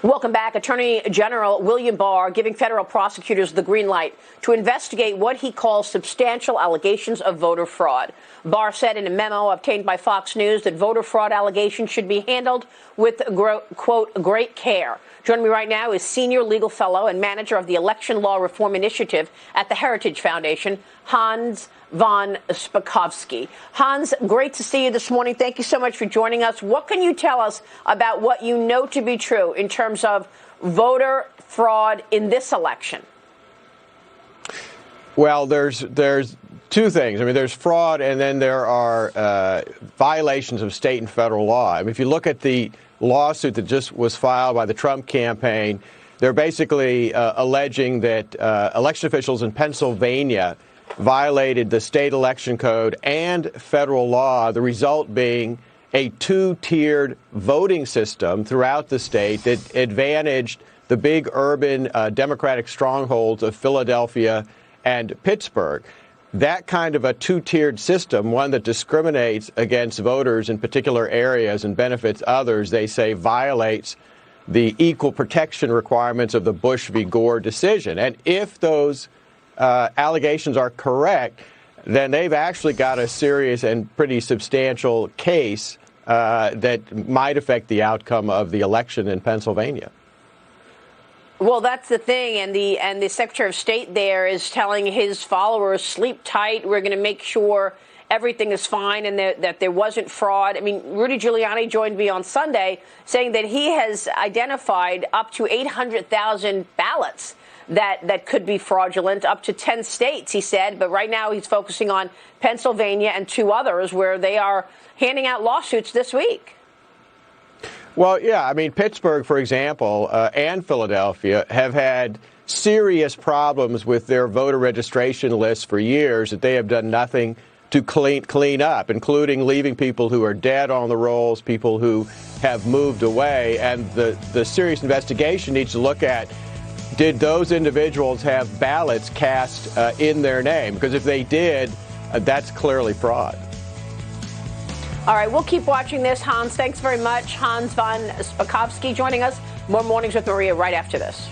Welcome back. Attorney General William Barr giving federal prosecutors the green light to investigate what he calls substantial allegations of voter fraud. Barr said in a memo obtained by Fox News that voter fraud allegations should be handled with, quote, great care. Joining me right now is senior legal fellow and manager of the Election Law Reform Initiative at the Heritage Foundation, Hans von Spakovsky. Hans, great to see you this morning. Thank you so much for joining us. What can you tell us about what you know to be true in terms of voter fraud in this election? Well, there's two things. I mean, there's fraud, and then there are violations of state and federal law. I mean, if you look at the lawsuit that just was filed by the Trump campaign, they're basically alleging that election officials in Pennsylvania violated the state election code and federal law, the result being a two-tiered voting system throughout the state that advantaged the big urban Democratic strongholds of Philadelphia and Pittsburgh. That kind of a two-tiered system, one that discriminates against voters in particular areas and benefits others, they say violates the equal protection requirements of the Bush v. Gore decision. And if those allegations are correct, then they've actually got a serious and pretty substantial case that might affect the outcome of the election in Pennsylvania. Well, that's the thing, and the Secretary of State there is telling his followers, sleep tight, we're going to make sure everything is fine and that there wasn't fraud. I mean, Rudy Giuliani joined me on Sunday saying that he has identified up to 800,000 ballots that could be fraudulent, up to 10 states, he said. But right now he's focusing on Pennsylvania and two others where they are handing out lawsuits this week. Well, yeah, I mean, Pittsburgh, for example, and Philadelphia have had serious problems with their voter registration lists for years that they have done nothing to clean up, including leaving people who are dead on the rolls, people who have moved away. And the serious investigation needs to look at, did those individuals have ballots cast in their name? Because if they did, that's clearly fraud. All right, we'll keep watching this. Hans, thanks very much. Hans von Spakovsky joining us. More Mornings with Maria right after this.